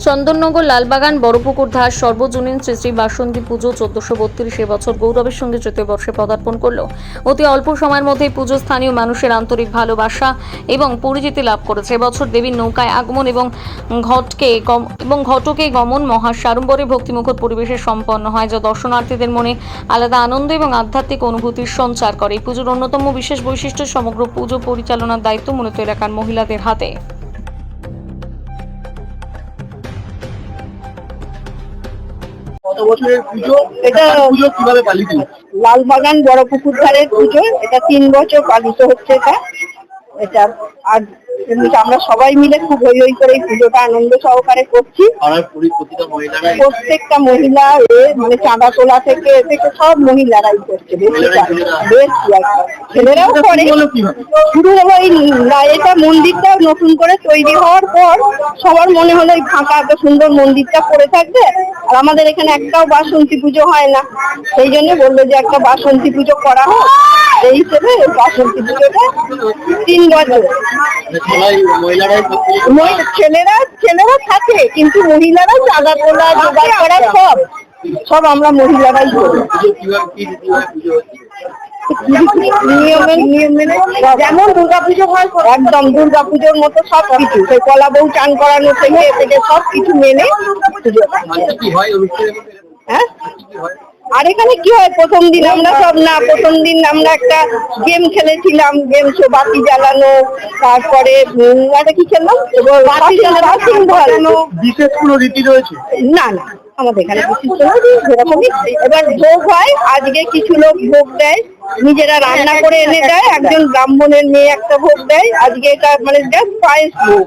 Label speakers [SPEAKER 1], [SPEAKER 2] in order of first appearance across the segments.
[SPEAKER 1] চন্দননগর, লালবাগান, বড়পুকুর ধার সর্বজনীন শ্রী শ্রী বাসন্তী পুজো 1432 এবছর গৌরবের সঙ্গে তৃতীয় বর্ষে পদার্পণ করল। অতি অল্প সময়ের মধ্যেই পুজো স্থানীয় মানুষের আন্তরিক ভালোবাসা এবং পরিচিতি লাভ করেছে। এবছর দেবীর নৌকায় আগমন এবং ঘটকে গমন মহা সাড়ম্বরে ভক্তিমুখর পরিবেশে সম্পন্ন হয়, যা দর্শনার্থীদের মনে আলাদা আনন্দ এবং আধ্যাত্মিক অনুভূতির সঞ্চার করে। এই পুজোর অন্যতম বিশেষ বৈশিষ্ট্য সমগ্র পুজো পরিচালনার দায়িত্ব মূলত এলাকার মহিলাদের হাতে।
[SPEAKER 2] কত বছরের পুজো? এটা পুজো কিভাবে পালিত?
[SPEAKER 3] লালবাগান বড় পুকুর ধারের পুজো, এটা 3 বছর পালিত হচ্ছে। এটা আর আমরা সবাই মিলে খুব হই হই করে এই পুজোটা আনন্দ সহকারে করছি। প্রত্যেকটা মহিলা মানে চাঁদা তোলা থেকে সব মহিলারাই করছে। ছেলেরাও করে। শুরু হলো এটা মন্দিরটা নতুন করে তৈরি হওয়ার পর সবার মনে হলো এই ফাঁকা এত সুন্দর মন্দিরটা পড়ে থাকবে, আর আমাদের এখানে একটাও বাসন্তী পুজো হয় না, সেই জন্য বললো যে একটা বাসন্তী পুজো করা হোক। এই হিসেবে বাসন্তী পুজোটা 3 বছর। ছেলেরা থাকে, কিন্তু মহিলারা চাঁদা তোলা জোগাড় করা সব আমরা মহিলারাই করি। নিয়ম মেনে যেমন দুর্গাপুজো হয় একদম দুর্গাপুজোর মতো সবকিছু, সেই কলা বউ চান করানো থেকে সবকিছু মেনে পুজো। হ্যাঁ, আর এখানে কি হয়, প্রথম দিন আমরা একটা গেম খেলেছিলাম, গেম শো, বাতি জ্বালানো, তারপরে একটা কি খেললাম,
[SPEAKER 2] বিশেষ কোনো রীতি রয়েছে?
[SPEAKER 3] না, আমাদের এখানে সেরকমই। এবার ভোগ হয়, আজকে কিছু লোক ভোগ দেয়, নিজেরা রান্না করে এনে দেয়। একজন ব্রাহ্মণের মেয়ে একটা ভোগ দেয়, আজকে এটা মানে জাস্ট পায়েস ভোগ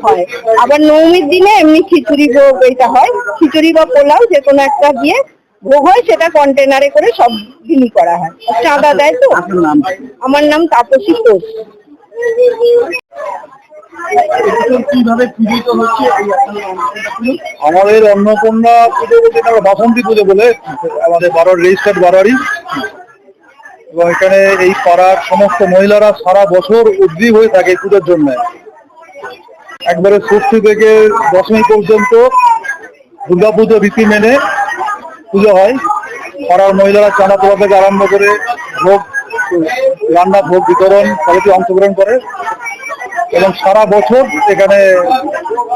[SPEAKER 3] হয়। আবার নবমীর দিনে এমনি খিচুড়ি ভোগ এটা হয়, খিচুড়ি বা পোলাও যে কোনো একটা দিয়ে ভোগ হয়, সেটা কন্টেনারে করে সব বিলি করা হয়। চাঁদা দেয়। তো আমার নাম তাপসী ঘোষ।
[SPEAKER 2] কিভাবে পূজিত হচ্ছে
[SPEAKER 4] আমাদের অন্নপূর্ণা পুজো বলতে আমরা বাসন্তী পুজো বলে আমাদের রেজিস্টার্ড বারোয়ারি, এবং এখানে এই পাড়ার সমস্ত মহিলারা সারা বছর উদ্গ্রীব হয়ে থাকে এই পুজোর জন্য। একবারে ষষ্ঠী থেকে দশমী পর্যন্ত দুর্গাপুজো রীতি মেনে পুজো হয়। পাড়ার মহিলারা চাঁদা তোলা থেকে আরম্ভ করে ভোগ রান্না, ভোগ বিতরণ সবাইকে অংশগ্রহণ করে, এবং সারা বছর এখানে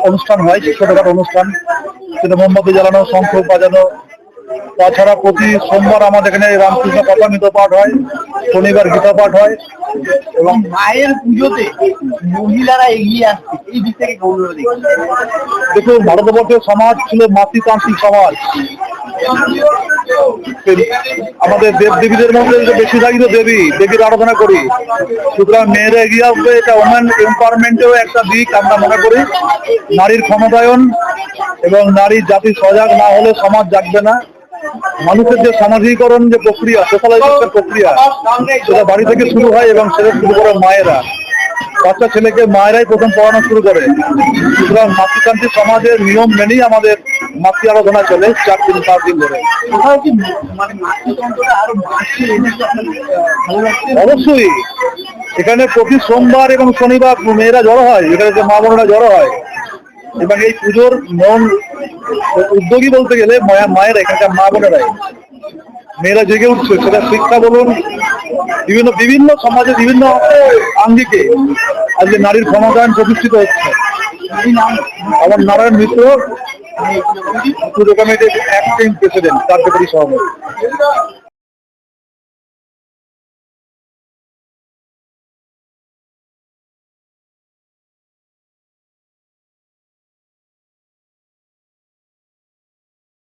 [SPEAKER 4] অনুষ্ঠান হয়, ছোটখাটো অনুষ্ঠান, সেটা মোমবাতি জ্বালানো, শঙ্খ বাজানো। তাছাড়া প্রতি সোমবার আমাদের এখানে রামকৃষ্ণ কথামৃত পাঠ হয়, শনিবার গীতা পাঠ হয়।
[SPEAKER 2] এবং মায়ের পুজোতে মহিলারা এগিয়ে আসছে, এই দিক থেকে
[SPEAKER 4] দেখুন, ভারতবর্ষের সমাজ ছিল মাতৃতান্ত্রিক সমাজ। আমাদের দেব দেবীদের মধ্যে বেশিরভাগই তো দেবীর আরাধনা করি, সুতরাং মেয়েরা এগিয়ে আসবে, এটা ওমেন এম্পাওয়ারমেন্টেও একটা দিক আমরা মনে করি। নারীর ক্ষমতায়ন এবং নারীর জাতি সজাগ না হলে সমাজ জাগবে না। মানুষের যে সামাজিকরণ যে প্রক্রিয়া, সোশ্যালাইজেশন প্রক্রিয়া, সেটা বাড়ি থেকে শুরু হয়, এবং সেটা শুরু করে মায়েরা। বাচ্চা ছেলেকে মায়েরাই প্রথম পড়ানো শুরু করে। সুতরাং মাতৃতান্ত্রিক সমাজের নিয়ম মেনেই আমাদের মাতৃ আরাধনা চলে 4 দিন 5 দিন ধরে। অবশ্যই এখানে প্রতি সোমবার এবং শনিবার মেয়েরা জড়ো হয়, এখানে যে মা বোনেরা জড়ো হয়, এবং এই পুজোর উদ্যোগী বলতে গেলে মায়েরা, এখানকার মা বোনেরাই। মেয়েরা জেগে উঠছে, সেটা শিক্ষা বলুন, বিভিন্ন সমাজে বিভিন্ন আঙ্গিকে আজকে নারীর ক্ষমতায়ন প্রতিষ্ঠিত হচ্ছে। আমার নারায়ণ মিত্র, পুজো কমিটির অ্যাক্টিং প্রেসিডেন্ট, কার্যকরী সভাপতি।